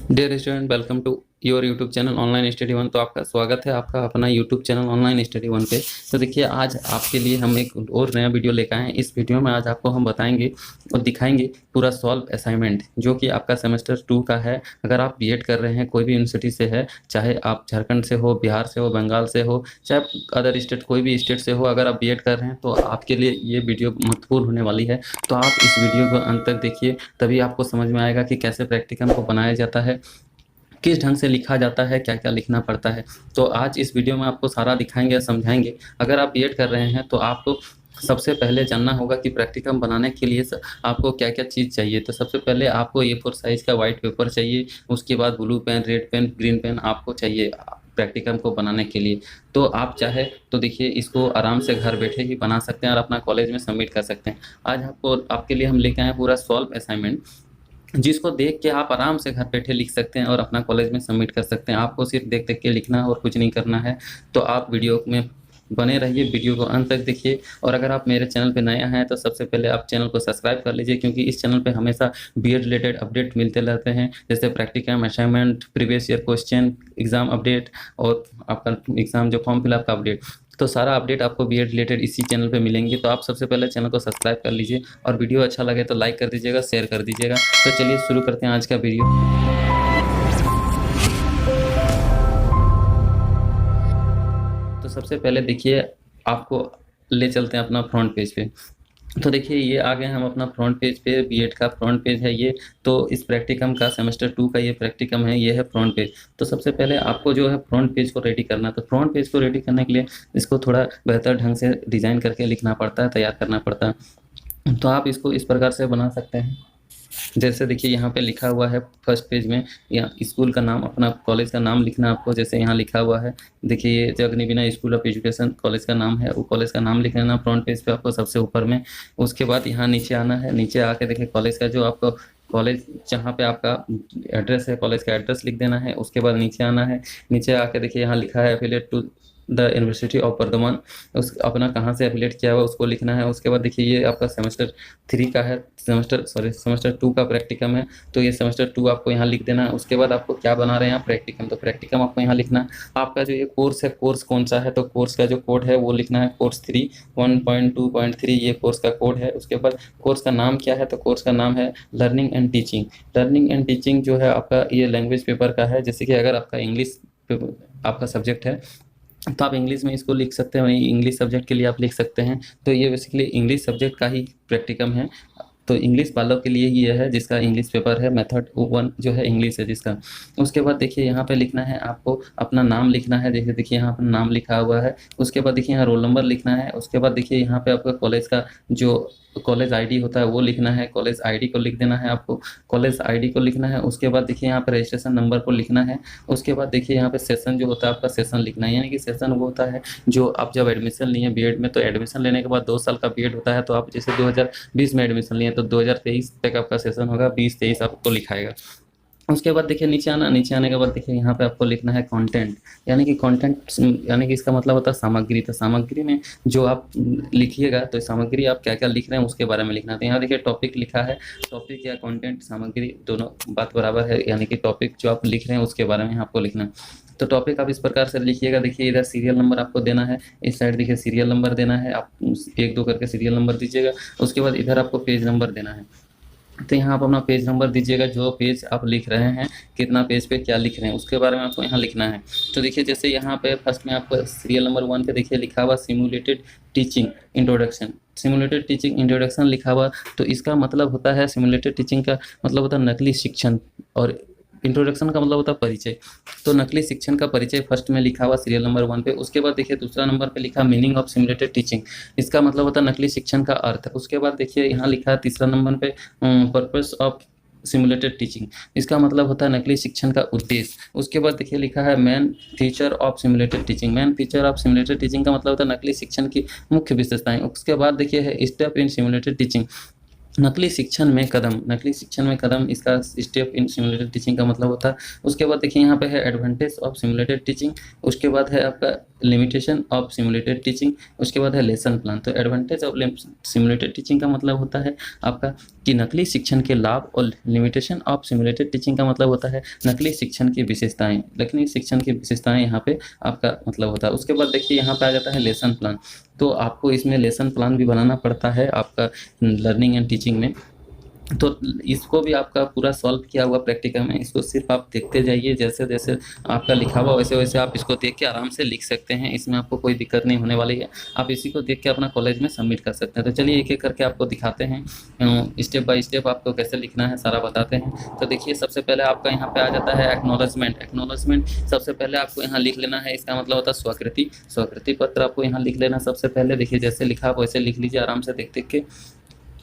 Dear student, welcome to your YouTube channel online study one. तो आपका स्वागत है आपका अपना YouTube channel online study one पे। तो देखिए, आज आपके लिए हम एक और नया वीडियो लेकर आए हैं। इस वीडियो में आज आपको हम बताएंगे और दिखाएंगे पूरा सॉल्व असाइनमेंट जो कि आपका सेमेस्टर 2 का है। अगर आप बीएड कर रहे हैं, कोई भी यूनिवर्सिटी से है, चाहे आप झारखंड से हो, बिहार से हो, बंगाल से हो, चाहे अदर स्टेट कोई भी स्टेट से हो, अगर आप बीएड कर रहे हैं तो आपके लिए ये वीडियो महत्वपूर्ण होने वाली है। तो आप इस वीडियो को अंत तक देखिए, तभी आपको समझ में आएगा कि कैसे प्रैक्टिकम को बनाया जाता है, किस ढंग से लिखा जाता है, क्या क्या लिखना पड़ता है। तो आज इस वीडियो में आपको सारा दिखाएंगे, समझाएंगे। अगर आप बीएड कर रहे हैं तो आपको सबसे पहले जानना होगा कि प्रैक्टिकम बनाने के लिए आपको क्या क्या चीज़ चाहिए। तो सबसे पहले आपको A4 साइज़ का वाइट पेपर चाहिए। उसके बाद blue pen, red pen, green pen आपको चाहिए प्रैक्टिकम को बनाने के लिए। तो आप चाहे तो देखिए, इसको आराम से घर बैठे ही बना सकते हैं और अपना कॉलेज में सबमिट कर सकते हैं। आज आपके लिए हम लेके आए हैं पूरा सॉल्व असाइनमेंट, जिसको देख के आप आराम से घर बैठे लिख सकते हैं और अपना कॉलेज में सबमिट कर सकते हैं। आपको सिर्फ देख देख के लिखना है और कुछ नहीं करना है। तो आप वीडियो में बने रहिए, वीडियो को अंत तक देखिए। और अगर आप मेरे चैनल पे नए हैं तो सबसे पहले आप चैनल को सब्सक्राइब कर लीजिए, क्योंकि इस चैनल पे हमेशा बीएड रिलेटेड अपडेट मिलते रहते हैं, जैसे practicum, assignment, previous year question, exam update और आपका एग्जाम जो फॉर्म फिलअप का अपडेट। तो सारा अपडेट आपको बीएड रिलेटेड इसी चैनल पे मिलेंगे। तो आप सबसे पहले चैनल को सब्सक्राइब कर लीजिए और वीडियो अच्छा लगे तो लाइक कर दीजिएगा, शेयर कर दीजिएगा। तो चलिए शुरू करते हैं आज का वीडियो। तो सबसे पहले देखिए, आपको ले चलते हैं अपना फ्रंट पेज पे। तो देखिए, ये आ गए हम अपना फ्रंट पेज पे। बीएड का फ्रंट पेज है ये। तो इस प्रैक्टिकम का सेमेस्टर 2 का ये प्रैक्टिकम है, ये है फ्रंट पेज। तो सबसे पहले आपको जो है फ्रंट पेज को रेडी करना है। तो फ्रंट पेज को रेडी करने के लिए इसको थोड़ा बेहतर ढंग से डिज़ाइन करके लिखना पड़ता है, तैयार करना पड़ता है। तो आप इसको इस प्रकार से बना सकते हैं। जैसे देखिए, यहाँ पे लिखा हुआ है फर्स्ट पेज में, यहाँ स्कूल का नाम, अपना कॉलेज का नाम लिखना है आपको। जैसे यहाँ लिखा हुआ है, देखिए ये जगनवीना स्कूल ऑफ एजुकेशन कॉलेज का नाम है, वो कॉलेज का नाम लिख लेना फ्रंट पेज पे आपको सबसे ऊपर में। उसके बाद यहाँ नीचे आना है, नीचे आके देखिए कॉलेज का जो आपको कॉलेज जहाँ पे आपका एड्रेस है, कॉलेज का एड्रेस लिख देना है। उसके बाद नीचे आना है, नीचे आके देखिए यहाँ लिखा है affiliate to the university of Bardhaman. उस अपना कहाँ से एफिलिएट किया हुआ उसको लिखना है। उसके बाद देखिए, ये आपका सेमेस्टर 3 का है, सेमेस्टर 2 का प्रैक्टिकम है। तो ये सेमेस्टर 2 आपको यहाँ लिख देना है। उसके बाद आपको क्या बना रहे हैं यहाँ प्रैक्टिकम, तो प्रैक्टिकम आपको यहाँ लिखना है। आपका जो ये कोर्स है, कोर्स कौन सा है, तो कोर्स का जो कोड है वो लिखना है, कोर्स 3 1.2.3 ये कोर्स का कोड है। उसके बाद कोर्स का नाम क्या है, तो कोर्स का नाम है learning and teaching. Learning and teaching जो है आपका ये लैंग्वेज पेपर का है। जैसे कि अगर आपका इंग्लिश आपका सब्जेक्ट है तो आप इंग्लिश में इसको लिख सकते हैं, वहीं इंग्लिश सब्जेक्ट के लिए आप लिख सकते हैं। तो ये बेसिकली इंग्लिश सब्जेक्ट का ही प्रैक्टिकम है। तो इंग्लिश वालों के लिए ही ये है, जिसका इंग्लिश पेपर है, मेथड 1 जो है इंग्लिश है जिसका। उसके बाद देखिए, यहाँ पे लिखना है आपको, अपना नाम लिखना है। जैसे देखिए यहाँ पर नाम लिखा हुआ है। उसके बाद देखिए यहाँ रोल नंबर लिखना है। उसके बाद देखिए यहाँ पे आपका कॉलेज का जो कॉलेज आईडी होता है वो लिखना है, कॉलेज आईडी को लिख देना है आपको, कॉलेज आईडी को लिखना है। उसके बाद देखिए यहाँ पर रजिस्ट्रेशन नंबर को लिखना है। उसके बाद देखिए यहाँ पे सेशन जो होता है आपका, सेशन लिखना है। यानी कि सेशन वो होता है जो आप जब एडमिशन लिए बीएड में, तो एडमिशन लेने के बाद 2 साल का बीएड होता है। तो आप जैसे 2020 में एडमिशन लिए तो 2023 तक आपका सेशन होगा, 20-23 आपको लिखाएगा। उसके बाद देखिए नीचे आना, नीचे आने के बाद देखिए यहाँ पे आपको लिखना है कंटेंट। यानी कि कंटेंट यानी कि इसका मतलब होता है सामग्री। तो सामग्री में जो आप लिखिएगा, तो सामग्री आप क्या क्या लिख रहे हैं उसके बारे में लिखना है। तो यहाँ देखिए टॉपिक लिखा है, टॉपिक या कंटेंट, सामग्री दोनों बात बराबर है। यानी कि टॉपिक जो आप लिख रहे हैं उसके बारे में आपको लिखना है। तो टॉपिक आप इस प्रकार से लिखिएगा। देखिए इधर सीरियल नंबर आपको देना है, इस साइड देखिए सीरियल नंबर देना है, आप 1-2 करके सीरियल नंबर दीजिएगा। उसके बाद इधर आपको पेज नंबर देना है। तो यहाँ आप अपना पेज नंबर दीजिएगा, जो पेज आप लिख रहे हैं, कितना पेज पे क्या लिख रहे हैं उसके बारे में आपको यहाँ लिखना है। तो देखिए, जैसे यहाँ पे फर्स्ट में आपको सीरियल नंबर 1 पे देखिए लिखा हुआ simulated teaching introduction. Simulated teaching introduction लिखा हुआ, तो इसका मतलब होता है, सिमुलेटेड टीचिंग का मतलब होता है नकली शिक्षण, और इंट्रोडक्शन का मतलब होता है परिचय। तो नकली शिक्षण का परिचय फर्स्ट में लिखा हुआ सीरियल नंबर 1 पे। उसके बाद देखिए दूसरा नंबर पे लिखा मीनिंग ऑफ सिमुलेटेड टीचिंग, इसका मतलब होता है नकली शिक्षण का अर्थ। उसके बाद देखिए यहाँ लिखा है तीसरा नंबर पे पर्पस ऑफ सिमुलेटेड टीचिंग, इसका मतलब होता है नकली शिक्षण का उद्देश्य। उसके बाद देखिए लिखा है main feature of simulated teaching. Main feature of simulated teaching का मतलब होता है नकली शिक्षण की मुख्य विशेषताएं। उसके बाद देखिए है स्टेप इन सिमुलेटेड टीचिंग, नकली शिक्षण में कदम, नकली शिक्षण में कदम, इसका स्टेप इन सिमुलेटेड टीचिंग का मतलब होता है। उसके बाद देखिए यहाँ पे है एडवांटेज ऑफ सिमुलेटेड टीचिंग। उसके बाद है आपका लिमिटेशन ऑफ सिमुलेटेड टीचिंग, उसके बाद है लेसन प्लान। तो एडवांटेज ऑफ सिमुलेटेड टीचिंग का मतलब होता है आपका कि नकली शिक्षण के लाभ, और लिमिटेशन ऑफ सिमुलेटेड टीचिंग का मतलब होता है नकली शिक्षण की विशेषताएं। नकली शिक्षण की विशेषताएं यहाँ पे आपका मतलब होता है। उसके बाद देखिए यहाँ पे आ जाता है लेसन प्लान। तो आपको इसमें लेसन प्लान भी बनाना पड़ता है आपका लर्निंग एंड टीचिंग में। तो इसको भी आपका पूरा सॉल्व किया हुआ प्रैक्टिकल में, इसको सिर्फ आप देखते जाइए, जैसे जैसे आपका लिखा हुआ वैसे वैसे आप इसको देख के आराम से लिख सकते हैं। इसमें आपको कोई दिक्कत नहीं होने वाली है। आप इसी को देख के अपना कॉलेज में सबमिट कर सकते हैं। तो चलिए एक एक करके आपको दिखाते हैं, स्टेप बाय स्टेप आपको कैसे लिखना है सारा बताते हैं। तो देखिए सबसे पहले आपका यहाँ पे आ जाता है एक्नॉलेजमेंट। एक्नॉलेजमेंट सबसे पहले आपको यहाँ लिख लेना है, इसका मतलब होता है स्वीकृति। स्वीकृति पत्र आपको यहाँ लिख लेना सबसे पहले। देखिए जैसे लिखा आप वैसे लिख लीजिए आराम से देख देख के।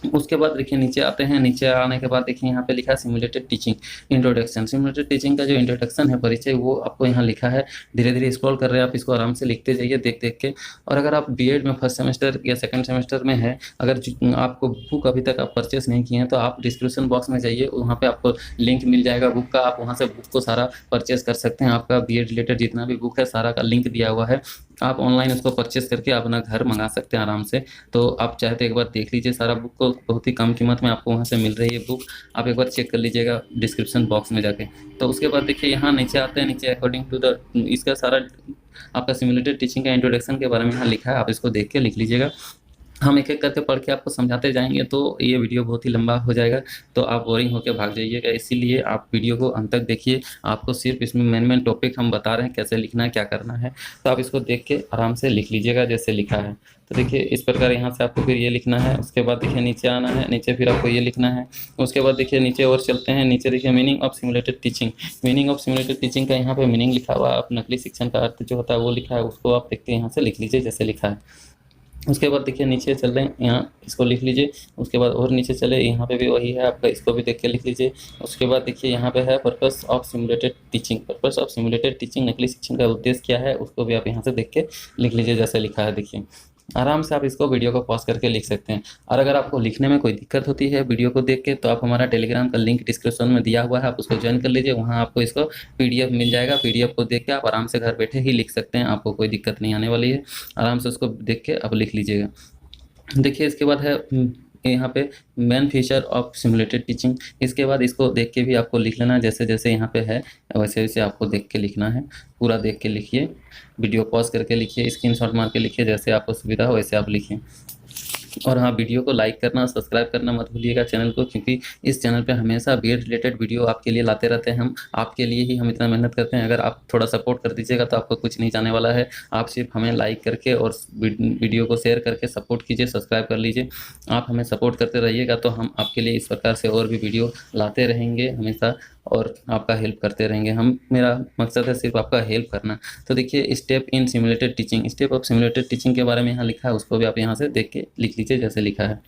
उसके बाद देखिए नीचे आते हैं। नीचे आने के बाद देखिए यहाँ पे लिखा है simulated teaching introduction. Simulated teaching का जो इंट्रोडक्शन है, परिचय, वो आपको यहाँ लिखा है। धीरे धीरे स्क्रॉल कर रहे हैं आप, इसको आराम से लिखते जाइए देख देख के। और अगर आप बीएड में फर्स्ट सेमेस्टर या सेकंड सेमेस्टर में है, अगर आपको बुक अभी तक आप परचेस नहीं किए हैं, तो आप डिस्क्रिप्शन बॉक्स में जाइए, वहाँ पे आपको लिंक मिल जाएगा बुक का। आप वहाँ से बुक को सारा परचेस कर सकते हैं। आपका बीएड रिलेटेड जितना भी बुक है सारा का लिंक दिया हुआ है। आप ऑनलाइन उसको परचेस करके अपना घर मंगा सकते हैं आराम से। तो आप चाहे तो एक बार देख लीजिए सारा बुक को, बहुत ही कम कीमत में आपको वहाँ से मिल रही है बुक। आप एक बार चेक कर लीजिएगा डिस्क्रिप्शन बॉक्स में जाके। तो उसके बाद देखिए यहाँ नीचे आते हैं। नीचे अकॉर्डिंग टू द, इसका सारा आपका सिमुलेटेड टीचिंग का इंट्रोडक्शन के बारे में यहाँ लिखा है, आप इसको देख के लिख लीजिएगा। हम एक एक करके पढ़ के आपको समझाते जाएंगे तो ये वीडियो बहुत ही लंबा हो जाएगा, तो आप बोरिंग होकर भाग जाइएगा। इसीलिए आप वीडियो को अंत तक देखिए। आपको सिर्फ इसमें मेन टॉपिक हम बता रहे हैं, कैसे लिखना है, क्या करना है। तो आप इसको देख के आराम से लिख लीजिएगा जैसे लिखा है। तो देखिए इस प्रकार यहाँ से आपको फिर ये लिखना है। उसके बाद देखिए नीचे आना है, नीचे फिर आपको ये लिखना है। उसके बाद देखिए नीचे और चलते हैं। नीचे देखिए meaning of simulated teaching. Meaning of simulated teaching का यहाँ पे मीनिंग लिखा हुआ है। आप नकली शिक्षण का अर्थ जो होता है वो लिखा है, उसको आप देखते हैं यहाँ से लिख लीजिए जैसे लिखा है। उसके बाद देखिए नीचे चल रहे हैं, यहाँ इसको लिख लीजिए। उसके बाद और नीचे चले, यहाँ पे भी वही है आपका, इसको भी देख के लिख लीजिए। उसके बाद देखिए यहाँ पे है purpose of simulated teaching. Purpose of simulated teaching, नकली शिक्षण का उद्देश्य क्या है, उसको भी आप यहाँ से देख के लिख लीजिए जैसे लिखा है। देखिए आराम से आप इसको वीडियो को पॉज करके लिख सकते हैं। और अगर आपको लिखने में कोई दिक्कत होती है वीडियो को देख के, तो आप हमारा टेलीग्राम का लिंक डिस्क्रिप्शन में दिया हुआ है, आप उसको ज्वाइन कर लीजिए। वहाँ आपको इसको पीडीएफ मिल जाएगा। पीडीएफ को देख के आप आराम से घर बैठे ही लिख सकते हैं, आपको कोई दिक्कत नहीं आने वाली है। आराम से उसको देख के आप लिख लीजिएगा। देखिए इसके बाद है यहाँ पे main feature of simulated teaching. इसके बाद इसको देख के भी आपको लिख लेना, जैसे जैसे यहाँ पे है वैसे वैसे आपको देख के लिखना है। पूरा देख के लिखिए, वीडियो पॉज करके लिखिए, स्क्रीनशॉट मार के लिखिए, जैसे आपको सुविधा हो वैसे आप लिखिए। और हाँ, वीडियो को लाइक करना, सब्सक्राइब करना मत भूलिएगा चैनल को, क्योंकि इस चैनल पे हमेशा बीएड रिलेटेड वीडियो आपके लिए लाते रहते हैं। हम आपके लिए ही हम इतना मेहनत करते हैं। अगर आप थोड़ा सपोर्ट कर दीजिएगा तो आपको कुछ नहीं जाने वाला है। आप सिर्फ हमें लाइक करके और वीडियो को शेयर करके सपोर्ट कीजिए, सब्सक्राइब कर लीजिए। आप हमें सपोर्ट करते रहिएगा तो हम आपके लिए इस प्रकार से और भी वीडियो लाते रहेंगे हमेशा, और आपका हेल्प करते रहेंगे। मेरा मकसद है सिर्फ आपका हेल्प करना। तो देखिए step in simulated teaching, step of simulated teaching के बारे में यहाँ लिखा है, उसको भी आप यहाँ से देख के लिख लीजिए जैसे लिखा है।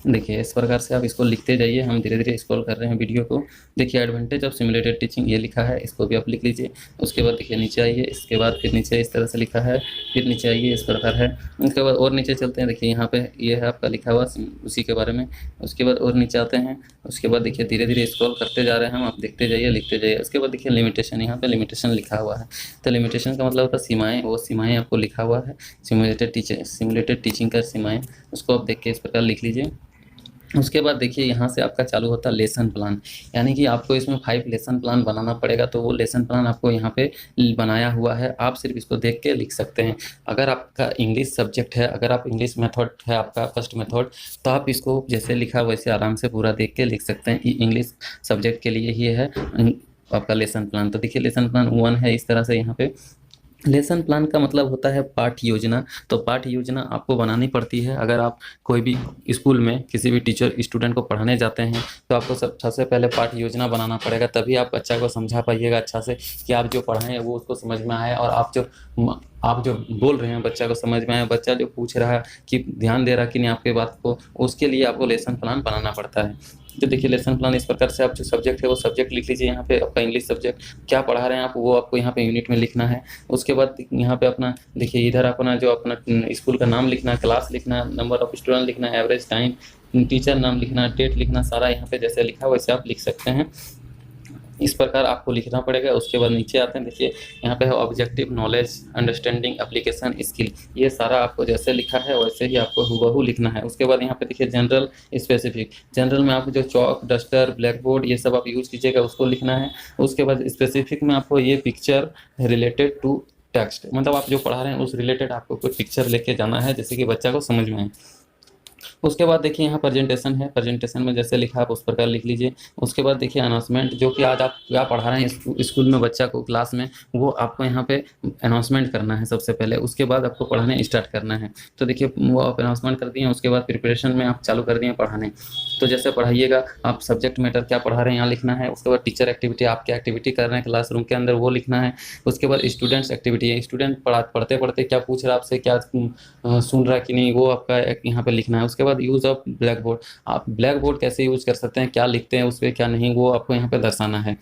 देखिए इस प्रकार से आप इसको लिखते जाइए। हम धीरे धीरे स्क्रॉल कर रहे हैं वीडियो को। देखिए एडवांटेज ऑफ सिमुलेटेड टीचिंग ये लिखा है, इसको भी आप लिख लीजिए। उसके बाद देखिए नीचे आइए, इसके बाद फिर नीचे इस तरह से लिखा है, फिर नीचे आइए, इस प्रकार है। उसके बाद और नीचे चलते हैं। देखिए यहाँ पे ये है आपका लिखा हुआ उसी के बारे में। उसके बाद और नीचे आते हैं। उसके बाद देखिए धीरे धीरे स्क्रॉल करते जा रहे हैं हम, आप देखते जाइए, लिखते जाइए। उसके बाद देखिए लिमिटेशन, यहाँ पे लिमिटेशन लिखा हुआ है। तो लिमिटेशन का मतलब होता है सीमाएँ, वो सीमाएँ आपको लिखा हुआ है। सिमुलेटेड टीचिंग का सीमाएँ, उसको आप देख के इस प्रकार लिख लीजिए। उसके बाद देखिए यहाँ से आपका चालू होता है लेसन प्लान, यानी कि आपको इसमें 5 लेसन प्लान बनाना पड़ेगा। तो वो लेसन प्लान आपको यहाँ पे बनाया हुआ है, आप सिर्फ इसको देख के लिख सकते हैं। अगर आपका इंग्लिश सब्जेक्ट है, अगर आप इंग्लिश मेथड है आपका फर्स्ट मेथड, तो आप इसको जैसे लिखा वैसे आराम से पूरा देख के लिख सकते हैं। इंग्लिश सब्जेक्ट के लिए ही है आपका लेसन प्लान। तो देखिए लेसन प्लान 1 है इस तरह से। यहाँ पे लेसन प्लान का मतलब होता है पाठ्य योजना। तो पाठ्य योजना आपको बनानी पड़ती है। अगर आप कोई भी स्कूल में किसी भी टीचर स्टूडेंट को पढ़ाने जाते हैं, तो आपको सबसे पहले पाठ्य योजना बनाना पड़ेगा, तभी आप बच्चा को समझा पाइएगा अच्छा से कि आप जो पढ़ाएं वो उसको समझ में आए, और आप जो बोल रहे हैं बच्चा को समझ में आए। बच्चा जो पूछ रहा है कि ध्यान दे रहा कि नहीं आपके बात को, उसके लिए आपको लेसन प्लान बनाना पड़ता है। तो देखिए लेसन प्लान इस प्रकार से, आप जो सब्जेक्ट है वो सब्जेक्ट लिख लीजिए। यहाँ पे आपका इंग्लिश सब्जेक्ट क्या पढ़ा रहे हैं आप, वो आपको यहाँ पे यूनिट में लिखना है। उसके बाद यहाँ पे अपना देखिए इधर अपना जो अपना स्कूल का नाम लिखना, क्लास लिखना, नंबर ऑफ स्टूडेंट लिखना, एवरेज टाइम, टीचर नाम लिखना, डेट लिखना, सारा यहाँ पे जैसे लिखा वैसे आप लिख सकते हैं। इस प्रकार आपको लिखना पड़ेगा। उसके बाद नीचे आते हैं, देखिए यहाँ पे है objective, knowledge, understanding, application, skill. ये सारा आपको जैसे लिखा है वैसे ही आपको हूबहू लिखना है। उसके बाद यहाँ पे देखिए जनरल, स्पेसिफिक। जनरल में आपको जो चौक, डस्टर, ब्लैक बोर्ड ये सब आप यूज कीजिएगा उसको लिखना है। उसके बाद स्पेसिफिक में आपको ये पिक्चर रिलेटेड टू टेक्स्ट, मतलब आप जो पढ़ा रहे हैं उस रिलेटेड आपको कोई पिक्चर लेके जाना है जिससे कि बच्चा को समझ में आए। उसके बाद देखिए यहाँ प्रेजेंटेशन है, प्रेजेंटेशन में जैसे लिखा आप उस प्रकार लिख लीजिए। उसके बाद देखिए अनाउंसमेंट, जो कि आज आप क्या पढ़ा रहे हैं स्कूल में बच्चा को क्लास में, वो आपको यहाँ पे अनाउंसमेंट करना है सबसे पहले। उसके बाद आपको पढ़ाने स्टार्ट करना है। तो देखिए वो आप अनाउंसमेंट कर दिए, उसके बाद प्रिपरेशन में आप चालू कर दिए पढ़ाने। तो जैसे पढ़ाइएगा आप, सब्जेक्ट मैटर क्या पढ़ा रहे हैं यहाँ लिखना है। उसके बाद टीचर एक्टिविटी, आप क्या एक्टिविटी कर रहे हैं क्लासरूम के अंदर वो लिखना है। उसके बाद स्टूडेंट्स एक्टिविटी है, स्टूडेंट पढ़ते पढ़ते क्या पूछ रहा है आपसे, क्या सुन रहा है कि नहीं, वो आपका यहाँ पे लिखना है। उसके बाद यूज़ ऑफ ब्लैक बोर्ड, आप ब्लैक बोर्ड कैसे यूज़ कर सकते हैं, क्या लिखते हैं उस पर क्या नहीं, वो आपको यहाँ पे दर्शाना है।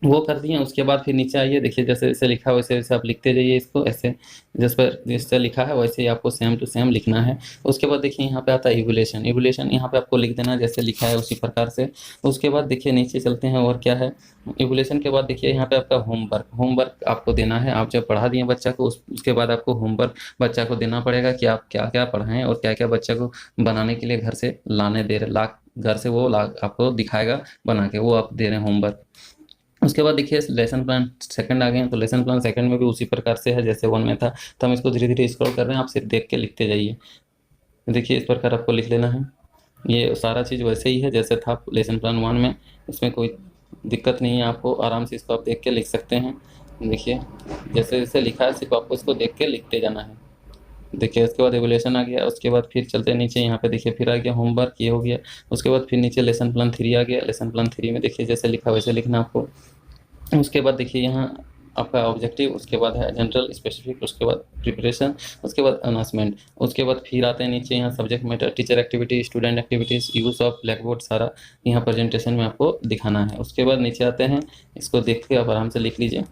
वो कर दिए। उसके बाद फिर नीचे आइए, देखिए जैसे जैसे लिखा है वैसे वैसे आप लिखते जाइए इसको, ऐसे जिस पर जैसे लिखा है वैसे ही आपको सेम टू सेम लिखना है। उसके बाद देखिए यहाँ पे आता है इवोल्यूशन, इवोल्यूशन यहाँ पे आपको लिख देना है जैसे लिखा है उसी प्रकार से। उसके बाद देखिए नीचे चलते हैं और क्या है। इवोल्यूशन के बाद देखिए यहाँ पे आपका होमवर्क, होमवर्क आपको देना है। आप जब पढ़ा दिए बच्चा को उसके बाद आपको होमवर्क बच्चा को देना पड़ेगा कि आप क्या क्या पढ़ाएं और क्या क्या बच्चा को बनाने के लिए घर से लाने दे रहे, ला घर से वो ला आपको दिखाएगा बना के, वो आप दे रहे हैं होमवर्क। उसके बाद देखिए लेसन प्लान सेकंड आ गए हैं। तो लेसन प्लान सेकंड में भी उसी प्रकार से है जैसे वन में था। तो हम इसको धीरे धीरे स्क्रॉल कर रहे हैं, आप सिर्फ देख के लिखते जाइए। देखिए इस प्रकार आपको लिख लेना है। ये सारा चीज़ वैसे ही है जैसे था लेसन प्लान वन में, इसमें कोई दिक्कत नहीं है। आपको आराम से इसको आप देख के लिख सकते हैं। देखिए जैसे जैसे लिखा है सिर्फ आपको इसको देख के लिखते जाना है। देखिए उसके बाद एवोल्यूशन आ गया। उसके बाद फिर चलते हैं नीचे, यहाँ पे देखिए फिर आ गया होमवर्क, ये हो गया। उसके बाद फिर नीचे लेसन प्लान 3 आ गया। लेसन प्लान 3 में देखिए जैसे लिखा वैसे लिखना आपको। उसके बाद देखिए यहाँ आपका ऑब्जेक्टिव, उसके बाद है जनरल, स्पेसिफिक, उसके बाद प्रिपरेशन, उसके बाद अनाउंसमेंट। उसके बाद फिर आते हैं नीचे यहाँ subject matter, teacher activity, student activities, use of black board, सारा यहाँ प्रेजेंटेशन में आपको दिखाना है। उसके बाद नीचे आते हैं, इसको देख के आप आराम से लिख लीजिए।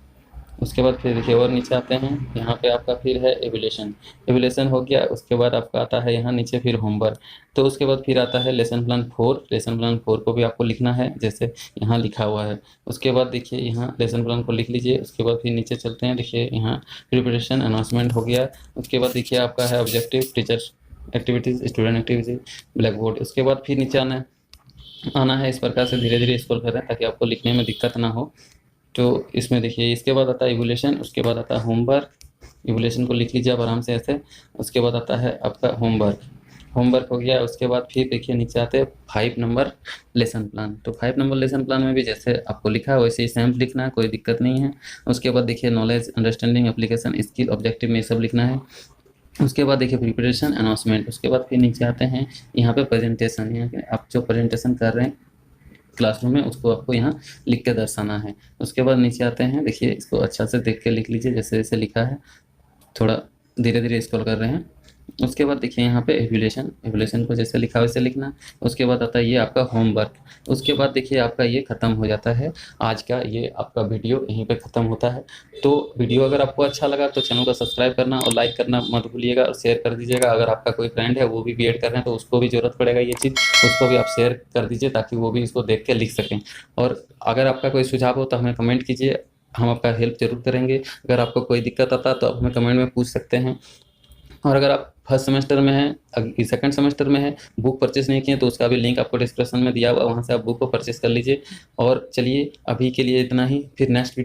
उसके बाद फिर देखिए और नीचे आते हैं, यहाँ पे आपका फिर है एवोल्यूशन, एवोल्यूशन हो गया। उसके बाद आपका आता है यहाँ नीचे फिर होमवर्क। तो उसके बाद फिर आता है लेसन प्लान 4, लेसन प्लान 4 को भी आपको लिखना है जैसे यहाँ लिखा हुआ है। उसके बाद देखिए यहाँ लेसन प्लान को लिख लीजिए। उसके बाद फिर नीचे चलते हैं, देखिए यहाँ प्रिपरेशन, अनाउंसमेंट हो गया। उसके बाद देखिए आपका है objective, teacher activities, student activities, black board. उसके बाद फिर नीचे आना है। इस प्रकार से धीरे धीरे स्क्रॉल कर रहे हैं ताकि आपको लिखने में दिक्कत ना हो। तो इसमें देखिए इसके बाद आता है इवोल्यूशन, उसके बाद आता है होमवर्क। इवोल्यूशन को लिख लीजिए आप आराम से ऐसे। उसके बाद आता है आपका होमवर्क, होमवर्क हो गया। उसके बाद फिर देखिए नीचे आते हैं 5 नंबर लेसन प्लान। तो 5 नंबर लेसन प्लान में भी जैसे आपको लिखा है वैसे ही सेम लिखना है, कोई दिक्कत नहीं है। उसके बाद देखिए knowledge, understanding, application, skill, objective में ये सब लिखना है। उसके बाद देखिए प्रिपरेशन, अनाउंसमेंट। उसके बाद फिर नीचे आते हैं यहाँ पे प्रेजेंटेशन, यहाँ पे आप जो प्रेजेंटेशन कर रहे हैं क्लासरूम में उसको आपको यहाँ लिख के दर्शाना है। उसके बाद नीचे आते हैं, देखिए इसको अच्छा से देख के लिख लीजिए जैसे जैसे लिखा है, थोड़ा धीरे धीरे स्क्रॉल कर रहे हैं। उसके बाद देखिए यहाँ पे एवोल्यूशन, एवोल्यूशन को जैसे लिखा वैसे लिखना। उसके बाद आता है ये आपका होमवर्क। उसके बाद देखिए आपका ये ख़त्म हो जाता है, आज का ये आपका वीडियो यहीं पे ख़त्म होता है। तो वीडियो अगर आपको अच्छा लगा तो चैनल को सब्सक्राइब करना और लाइक करना मत भूलिएगा और शेयर कर दीजिएगा। अगर आपका कोई फ्रेंड है वो भी बीएड कर रहे हैं तो उसको भी ज़रूरत पड़ेगा ये चीज़, उसको भी आप शेयर कर दीजिए ताकि वो भी इसको देख के लिख सकें। और अगर आपका कोई सुझाव हो तो हमें कमेंट कीजिए, हम आपका हेल्प ज़रूर करेंगे। अगर आपको कोई दिक्कत आता है तो आप हमें कमेंट में पूछ सकते हैं। और अगर आप फर्स्ट सेमेस्टर में हैं, सेकंड सेमेस्टर में है, बुक परचेस नहीं किए तो उसका भी लिंक आपको डिस्क्रिप्शन में दिया हुआ, वहाँ से आप बुक को परचेस कर लीजिए। और चलिए अभी के लिए इतना ही, फिर नेक्स्ट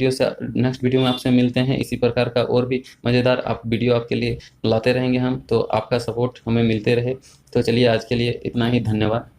वीडियो में आपसे मिलते हैं। इसी प्रकार का और भी मज़ेदार वीडियो आपके लिए लाते रहेंगे हम, तो आपका सपोर्ट हमें मिलते रहे। तो चलिए आज के लिए इतना ही, धन्यवाद।